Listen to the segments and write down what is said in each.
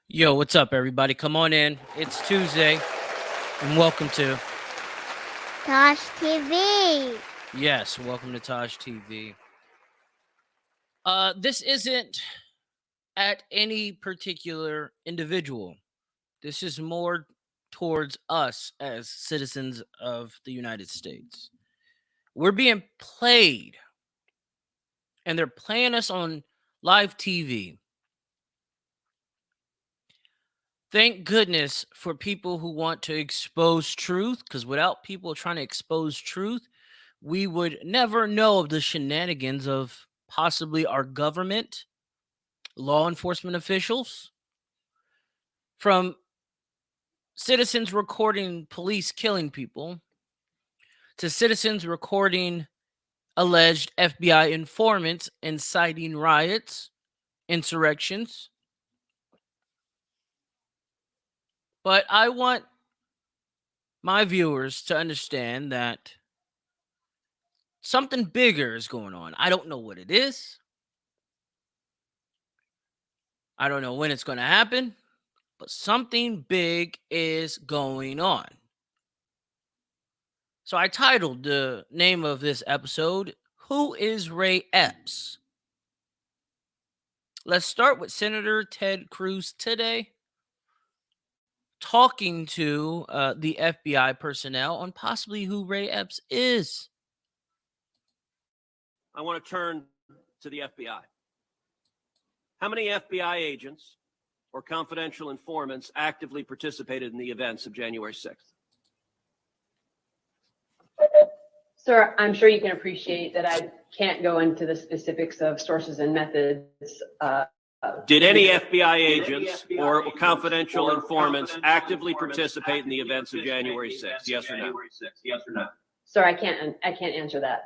Yo, what's up, everybody? Come on in. It's Tuesday, and welcome to TaijhTV. yes, welcome to TaijhTV. This isn't at any particular individual. This is more towards us as citizens of the United States. We're being played, and they're playing us on live TV. Thank goodness for people who want to expose truth, because without people trying to expose truth, we would never know of the shenanigans of possibly our government, law enforcement officials, from citizens recording police killing people to citizens recording alleged FBI informants inciting riots, insurrections. But I want my viewers to understand that something bigger is going on. I don't know what it is. I don't know when it's going to happen, but something big is going on. So I titled the name of this episode, Who is Ray Epps? Let's start with Senator Ted Cruz today talking to the FBI personnel on possibly who Ray Epps is. I want to turn to the FBI. How many FBI agents or confidential informants actively participated in the events of January 6th? Sir, I'm sure you can appreciate that I can't go into the specifics of sources and methods. Did any FBI agents or confidential informants actively participate in the events of January 6th? Yes or no? Sir, I can't answer that.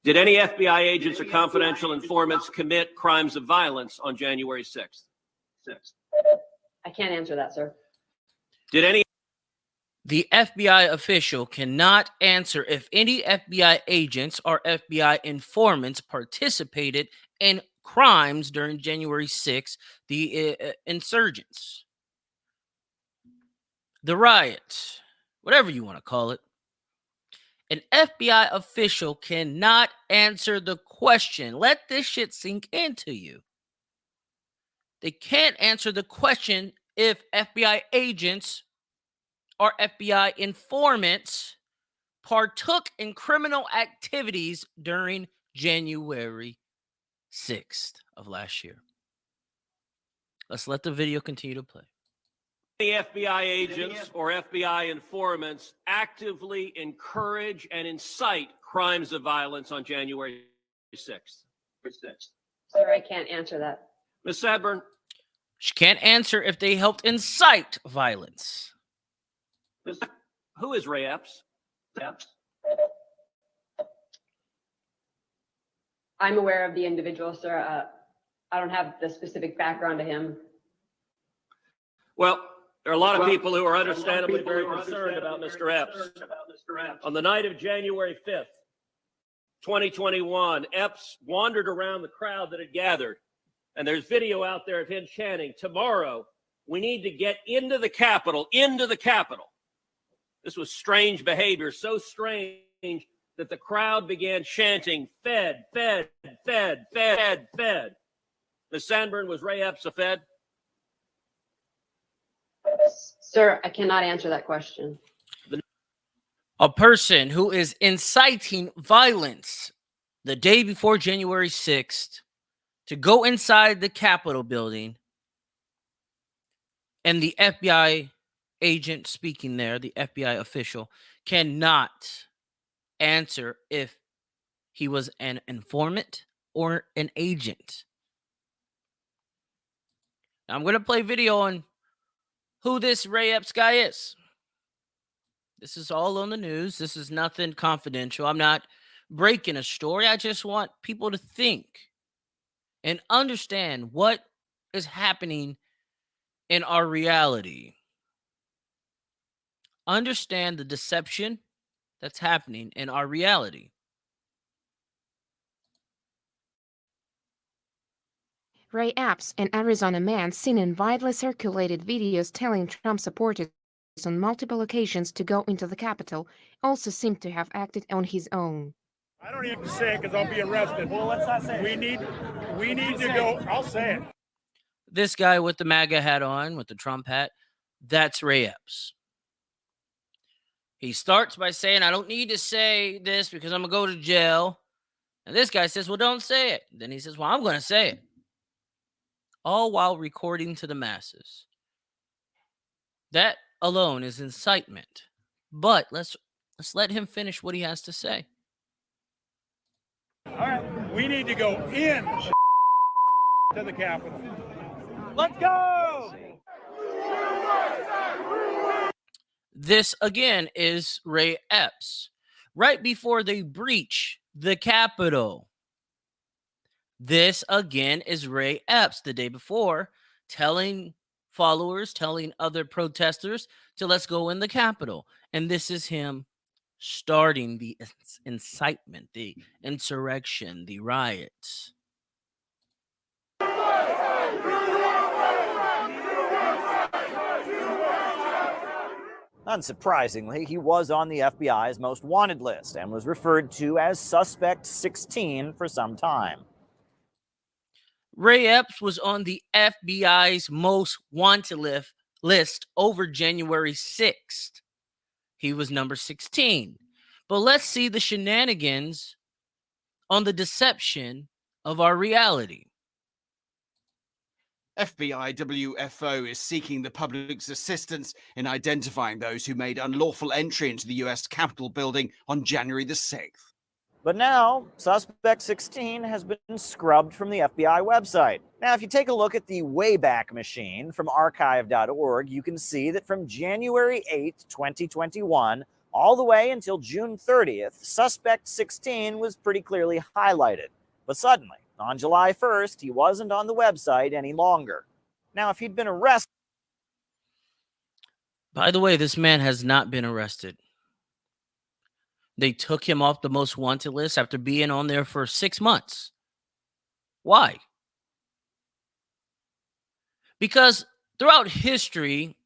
Did any FBI agents or confidential informants commit crimes of violence on January 6th? I can't answer that, sir. Did any The FBI official cannot answer if any FBI agents or FBI informants participated in crimes during January 6th, the insurgents, the riot, whatever you want to call it. An FBI official cannot answer the question. Let this shit sink into you. They can't answer the question if FBI agents or FBI informants partook in criminal activities during January 6th of last year. Let's let the video continue to play. FBI agents or FBI informants actively encourage and incite crimes of violence on January 6th? Sir, I can't answer that. Ms. Sadburn? She can't answer if they helped incite violence. Who is Ray Epps? I'm aware of the individual, sir. I don't have the specific background to him. Well, there are a lot of people who are understandably very concerned about Mr. Epps. On the night of January 5th, 2021, Epps wandered around the crowd that had gathered, and there's video out there of him chanting, "Tomorrow, we need to get into the Capitol, into the Capitol." This was strange behavior, so strange that the crowd began chanting, "Fed, Fed, Fed, Fed, Fed." Ms. Sandburn, was Ray Epps a Fed? Sir, I cannot answer that question. A person who is inciting violence the day before January 6th to go inside the Capitol building, and the FBI agent speaking there, the FBI official, cannot answer if he was an informant or an agent. Now, I'm going to play video on who this Ray Epps guy is. This is all on the news. This is nothing confidential. I'm not breaking a story. I just want people to think and understand what is happening in our reality. Understand the deception that's happening in our reality. Ray Epps, an Arizona man seen in widely circulated videos telling Trump supporters on multiple occasions to go into the Capitol, also seemed to have acted on his own. I don't even have to say it because I'll be arrested. Well, let's not say it. We need to go. I'll say it. This guy with the MAGA hat on, with the Trump hat, that's Ray Epps. He starts by saying, I don't need to say this because I'm going to go to jail. And this guy says, well, don't say it. Then he says, well, I'm going to say it. All while recording to the masses. That alone is incitement. But let's let him finish what he has to say. All right. We need to go in to the Capitol. Let's go. This, again, is Ray Epps. Right before they breach the Capitol. This, again, is Ray Epps the day before telling followers, telling other protesters to let's go in the Capitol. And this is him starting the incitement, the insurrection, the riots. Unsurprisingly, he was on the FBI's most wanted list and was referred to as Suspect 16 for some time. Ray Epps was on the FBI's most wanted list over January 6th. He was number 16. But let's see the shenanigans on the deception of our reality. FBI WFO is seeking the public's assistance in identifying those who made unlawful entry into the US Capitol building on January the 6th. But now, Suspect 16 has been scrubbed from the FBI website. Now, if you take a look at the Wayback Machine from archive.org, you can see that from January 8, 2021, all the way until June 30th, Suspect 16 was pretty clearly highlighted. But suddenly, on July 1st, he wasn't on the website any longer. Now, if he'd been arrested... By the way, this man has not been arrested. They took him off the most wanted list after being on there for 6 months. Why? Because throughout history,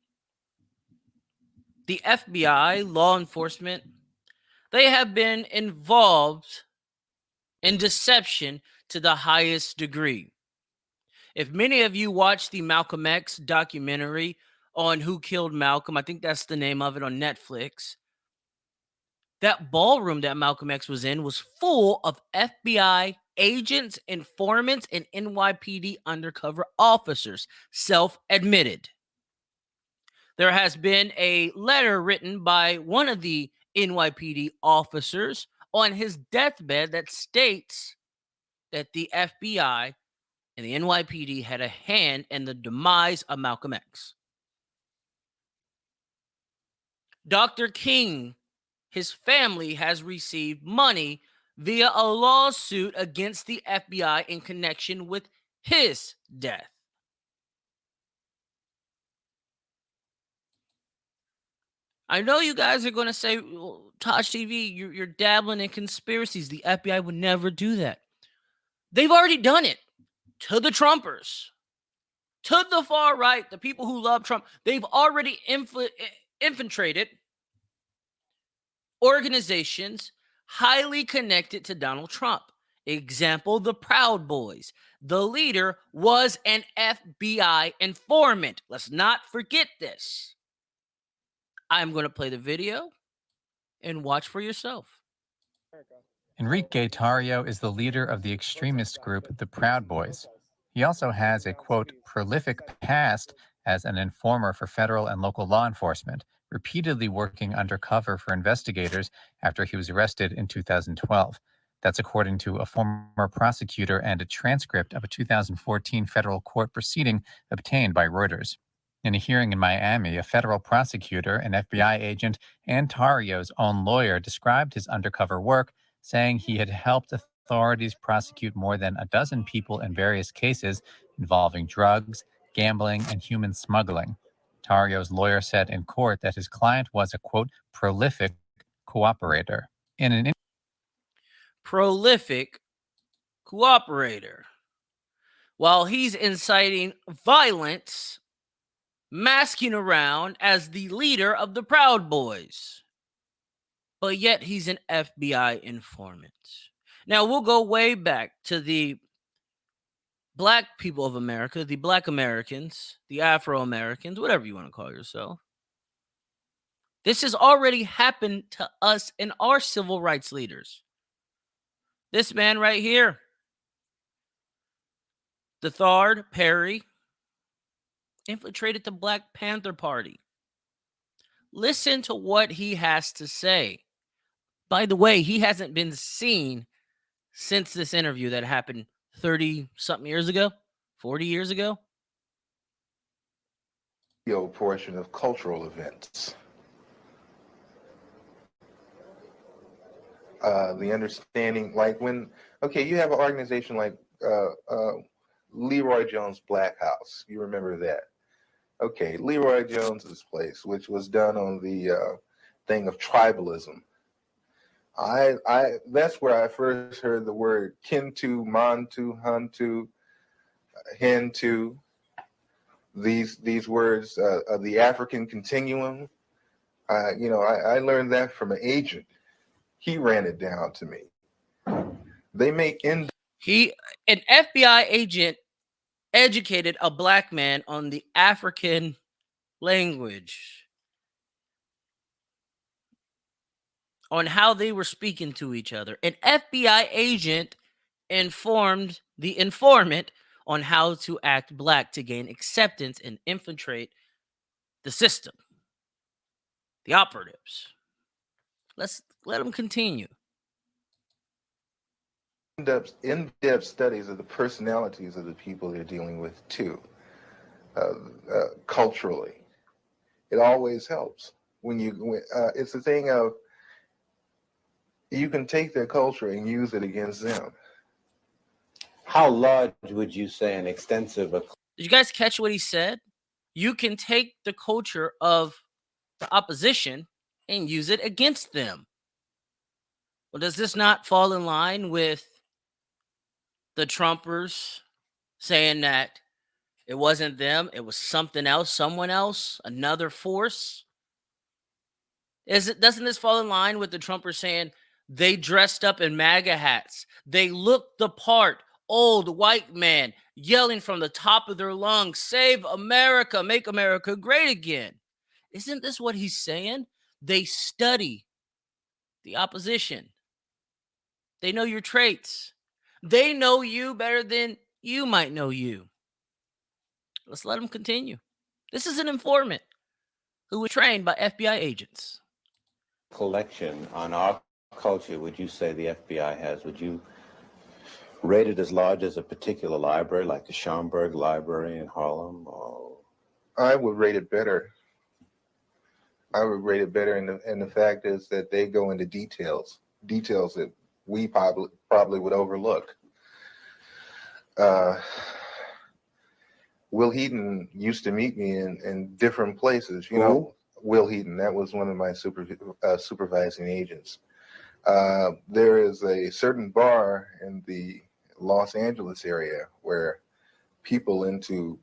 the FBI, law enforcement, they have been involved in deception to the highest degree. If many of you watched the Malcolm X documentary on Who Killed Malcolm, I think that's the name of it on Netflix, that ballroom that Malcolm X was in was full of FBI agents, informants, and NYPD undercover officers, self-admitted. There has been a letter written by one of the NYPD officers on his deathbed that states that the FBI and the NYPD had a hand in the demise of Malcolm X. Dr. King, his family has received money via a lawsuit against the FBI in connection with his death. I know you guys are going to say, well, TaijhTV, you're dabbling in conspiracies. The FBI would never do that. They've already done it to the Trumpers, to the far right, the people who love Trump. They've already infiltrated organizations highly connected to Donald Trump. Example, the Proud Boys. The leader was an FBI informant. Let's not forget this. I'm going to play the video and watch for yourself. Enrique Tarrio is the leader of the extremist group the Proud Boys. He also has a, quote, prolific past as an informer for federal and local law enforcement, repeatedly working undercover for investigators after he was arrested in 2012. That's according to a former prosecutor and a transcript of a 2014 federal court proceeding obtained by Reuters. In a hearing in Miami, a federal prosecutor, an FBI agent, and Tarrio's own lawyer described his undercover work, saying he had helped authorities prosecute more than a dozen people in various cases involving drugs, gambling, and human smuggling. Tarrio's lawyer said in court that his client was a, quote, prolific cooperator. Prolific cooperator. while he's inciting violence, masking around as the leader of the Proud Boys. But yet he's an FBI informant. Now, we'll go way back to the black people of America, the black Americans, the Afro Americans, whatever you want to call yourself. This has already happened to us and our civil rights leaders. This man right here, DeThard Perry, infiltrated the Black Panther Party. Listen to what he has to say. By the way, he hasn't been seen since this interview that happened 30-something years ago, 40 years ago. Portion of cultural events. The understanding, like when, okay, you have an organization like Leroy Jones Black House. You remember that? Okay, Leroy Jones's place, which was done on the thing of tribalism. That's where I first heard the word Kintu, Mantu, Huntu, Hintu. These words of the African continuum. I learned that from an agent. He ran it down to me. They make an FBI agent educated a black man on the African language, on how they were speaking to each other. An FBI agent informed the informant on how to act black to gain acceptance and infiltrate the system, the operatives. Let's let them continue. In-depth studies of the personalities of the people they're dealing with too. Culturally, it always helps when it's a thing of you can take their culture and use it against them. How large would you say an extensive? Did you guys catch what he said? You can take the culture of the opposition and use it against them. Well, does this not fall in line with the Trumpers saying that it wasn't them, it was something else, someone else, another force? Doesn't this fall in line with the Trumpers saying they dressed up in MAGA hats, they looked the part, old white man yelling from the top of their lungs, "Save America, make America great again"? Isn't this what he's saying? They study the opposition. They know your traits. They know you better than you might know you. Let's let them continue. This is an informant who was trained by FBI agents. Collection on our culture would you say the FBI has? Would you rate it as large as a particular library, like the Schomburg Library in Harlem? Or... I would rate it better. And the fact is that they go into details that we probably would overlook. Will Heaton used to meet me in different places. You know, Will Heaton, that was one of my supervising agents. There is a certain bar in the Los Angeles area where people into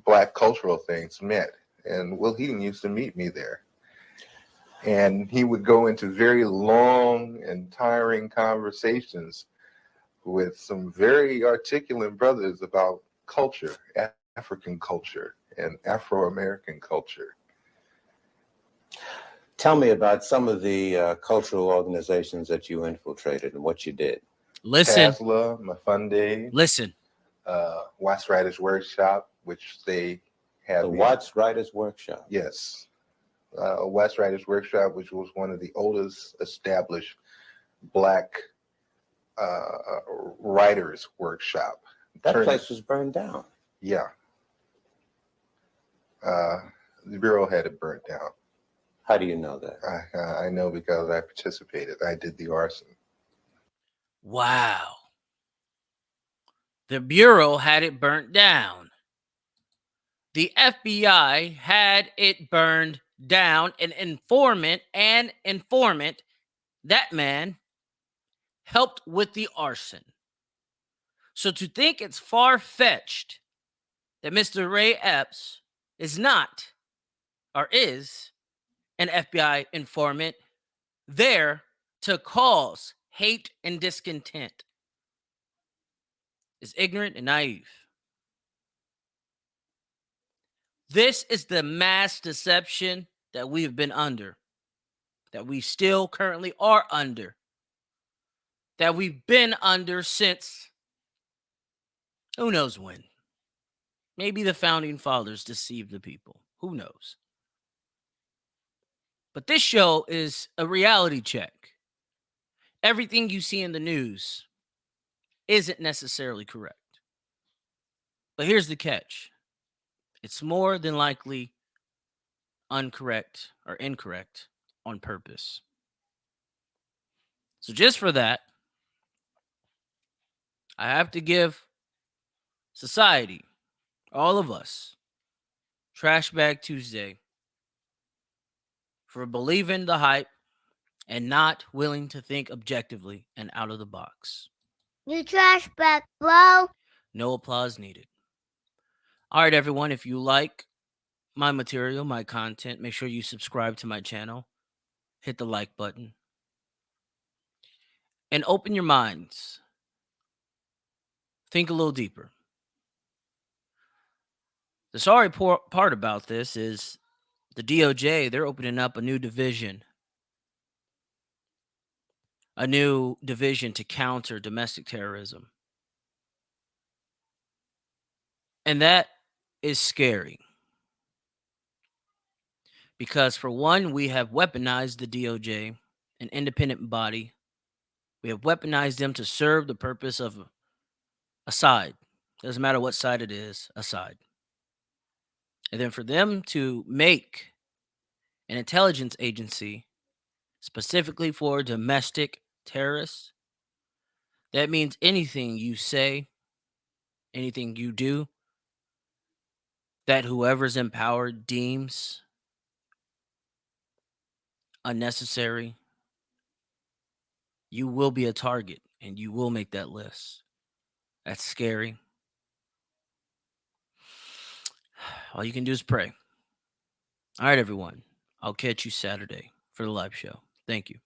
Black cultural things met, and Will Heaton used to meet me there. And he would go into very long and tiring conversations with some very articulate brothers about culture, African culture and Afro-American culture. Tell me about some of the cultural organizations that you infiltrated and what you did. Listen. TASLA, Mafunde. Listen. Watts Writers Workshop, which they have. The Watts Writers Workshop? Yes. Watts Writers Workshop, which was one of the oldest established Black writers workshop. That place was burned down. Yeah. The Bureau had it burnt down. How do you know that? I know because I participated. I did the arson. Wow. The Bureau had it burnt down. The FBI had it burned down. An informant, that man helped with the arson. So to think it's far-fetched that Mr. Ray Epps is not or is an FBI informant there to cause hate and discontent is ignorant and naive. This is the mass deception that we have been under, that we still currently are under, that we've been under since who knows when. Maybe the founding fathers deceived the people. Who knows? But this show is a reality check. Everything you see in the news isn't necessarily correct. But here's the catch. It's more than likely incorrect on purpose. So just for that, I have to give society, all of us, Trash Bag Tuesday for believing the hype and not willing to think objectively and out of the box. You trash bag, bro. No applause needed. All right, everyone, if you like my material, my content, make sure you subscribe to my channel, hit the like button, and open your minds. Think a little deeper. The sorry part about this is the DOJ, they're opening up a new division to counter domestic terrorism. And that is scary. Because for one, we have weaponized the DOJ, an independent body. We have weaponized them to serve the purpose of a side. Doesn't matter what side it is, a side. And then for them to make an intelligence agency specifically for domestic terrorists, that means anything you say, anything you do, that whoever's in power deems unnecessary, you will be a target and you will make that list. That's scary. All you can do is pray. All right, everyone. I'll catch you Saturday for the live show. Thank you.